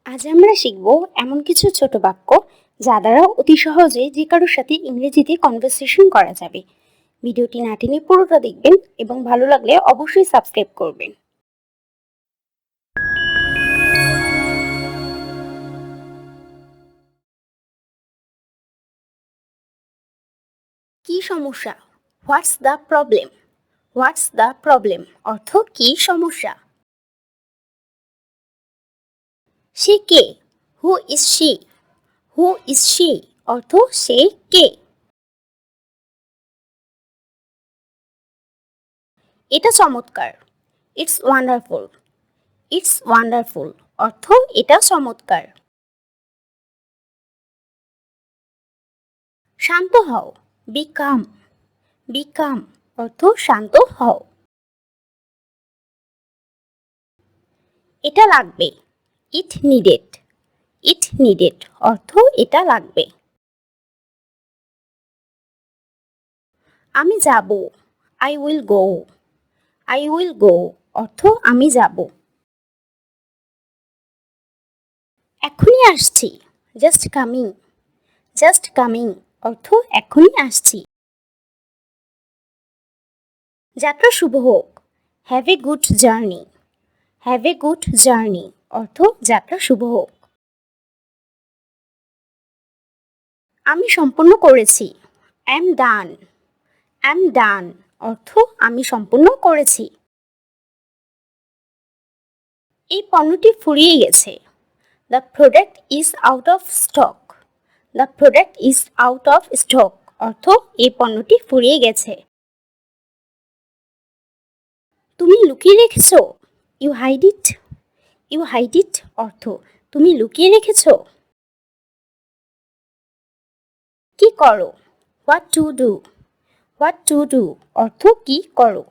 আজ আমরা শিখব এমন কিছু ছোট বাক্য যা দ্বারা অতি সহজে যে কারোর সাথে ইংরেজিতে কনভারসেশন করা যাবে। ভিডিওটি না টেনে পুরোটা দেখবেন এবং ভালো লাগলে অবশ্যই সাবস্ক্রাইব করবেন। কি সমস্যা? What's the problem? What's the problem অর্থ কি সমস্যা। সে কে? Who is she? Who is she অর্থ সে কে। এটা চমৎকার। It's wonderful. ইটস ওয়ান্ডারফুল অর্থ এটা চমৎকার। শান্ত হও। বি কাম। বি কাম অর্থ শান্ত হও। এটা লাগবে। ইট নিডেড। ইট নিডেড অর্থ এটা লাগবে। আমি যাব। I will go. I will go অর্থ আমি যাব। এখনই আসছি। Just coming. জাস্ট কামিং অর্থ এখনই আসছি। যাত্রা শুভ হোক। Have a good journey. Have a good journey অর্থ যাত্রা শুভ হোক। আমি সম্পূর্ণ করেছি। অ্যাম ডান। অ্যাম ডান অর্থ আমি সম্পূর্ণ করেছি। এই পণ্যটি ফুরিয়ে গেছে। The product is out of stock. The product is out of stock অর্থ এই পণ্যটি ফুরিয়ে গেছে। তুমি লুকিয়ে রেখেছো। You hide it. You hide it অর্থ তুমি লুকিয়ে রেখেছো। কি করো? What to do. What to do অর্থ কি করো।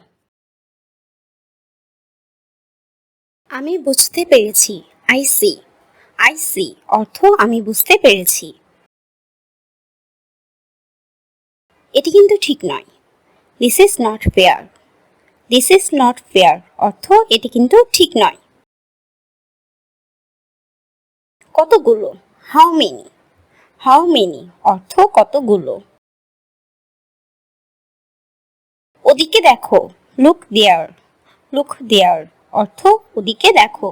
আমি বুঝতে পেরেছি। I C. আই সি অর্থ আমি বুঝতে পেরেছি। এটি কিন্তু ঠিক নয়। This is not fair. This is not fair অর্থ এটি কিন্তু ঠিক নয়। কতগুলো? How many. হাউ মেনি অর্থ কতগুলো। ওদিকে দেখো। লুক দেয়ার। লুক দেয়ার অর্থ ওদিকে দেখো।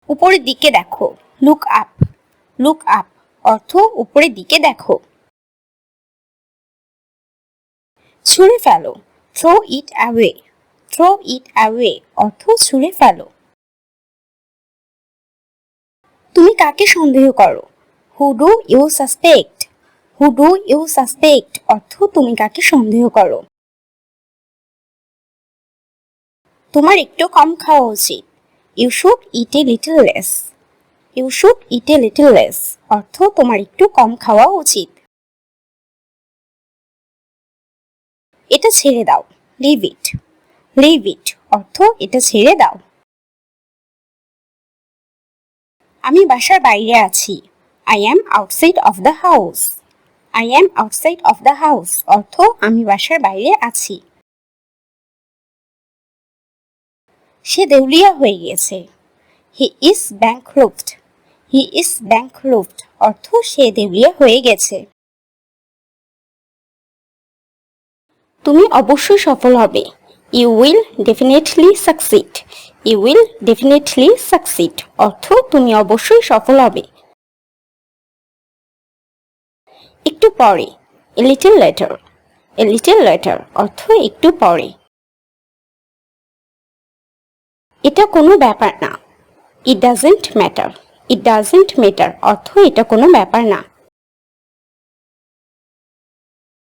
উপরের দিকে দেখো। Look up. লুক আপ অর্থ উপরের দিকে দেখো। ছুঁড়ে ফেলো। Throw it away. Throw it away অর্থ ছুঁড়ে ফেলো। তুমি কাকে সন্দেহ করো? Who do you suspect. Who do you suspect অর্থ তুমি কাকে সন্দেহ করো। তোমার একটু কম খাওয়া উচিত। You should eat a little less. You should eat a little less অর্থ তোমার একটু কম খাওয়া উচিত। এটা ছেড়ে দাও। লিভ ইট। লিভ ইট অর্থ এটা ছেড়ে দাও। আমি বাসার বাইরে আছি। I am outside of the house. I am outside of the house অর্থ আমি বাসার বাইরে আছি। সে দেউলিয়া হয়ে গেছে। He is ব্যাংক্রপ্ট। হি ইজ ব্যাংক্রপ্ট অর্থ সে দেউলিয়া হয়ে গেছে। তুমি অবশ্যই সফল হবে। You will definitely succeed. You will definitely succeed অর্থ তুমি অবশ্যই সফল হবে। একটু পরে। A little later. A little later অর্থ একটু পরে। এটা কোনো ব্যাপার না। It doesn't matter. It doesn't matter অর্থ এটা কোনো ব্যাপার না।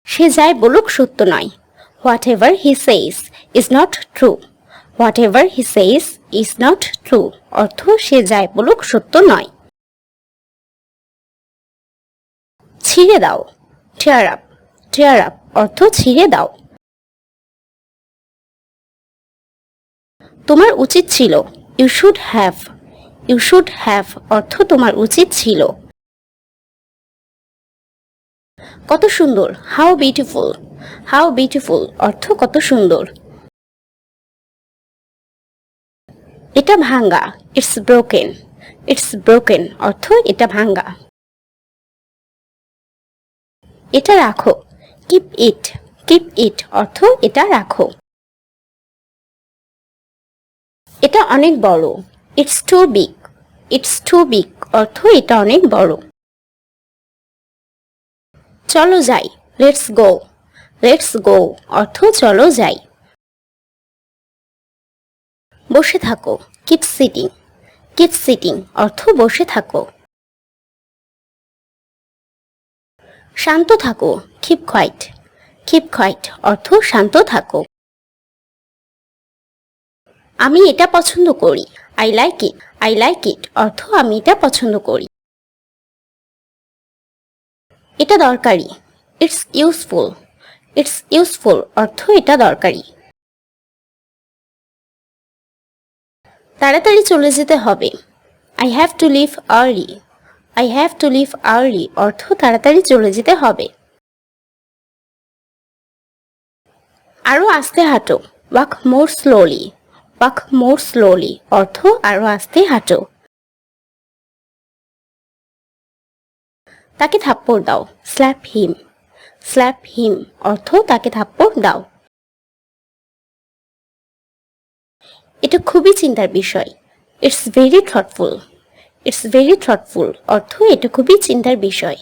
সে যাই বলুক সত্য নয়। What ever he says is not true. What ever he says is not true অর্থ সে যাই বলুক সত্য নয়। ছিঁড়ে দাও। টিয়ার আপ। টিয়ার আপ অর্থ ছিঁড়ে দাও। তোমার উচিত ছিল। You should have. You should have অর্থ তোমার উচিত ছিল। কত সুন্দর। How beautiful. হাউ বিউটিফুল অর্থ কত সুন্দর। এটা ভাঙ্গা, ইটস ব্রোকেন। ইটস ব্রোকেন অর্থ এটা ভাঙ্গা। এটা রাখো, কিপ ইট। কিপ ইট অর্থ এটা রাখো। এটা অনেক বড়, it's too big. It's too big অর্থ এটা অনেক বড়। চলো যাই, লেটস গো। লেটস গো অর্থ চলো যাই। বসে থাকো, কিপ সিটিং। কিপ সিটিং অর্থ বসে থাকো। শান্ত থাকো, কিপ কোয়াইট। কিপ কোয়াইট অর্থ শান্ত থাকো। আমি এটা পছন্দ করি, I like it. I like it অর্থ আমি এটা পছন্দ করি। এটা দরকারি, ইটস ইউজফুল। ইটস ইউজফুল অর্থ এটা দরকারি। তাড়াতাড়ি চলে যেতে হবে, I have to leave early. I have to leave early অর্থ তাড়াতাড়ি চলে যেতে হবে। আরো আস্তে হাঁটো, walk more slowly. Walk more slowly অর্থ আরো আস্তে হাঁটো। তাকে থাপ্পড় দাও, স্ল্যাপ হিম। স্ল্যাপ হিম অর্থ তাকে থাপ্পড় দাও। এটা খুবই চিন্তার বিষয়, it's very thoughtful. It's very thoughtful অর্থ এটা খুবই চিন্তার বিষয়।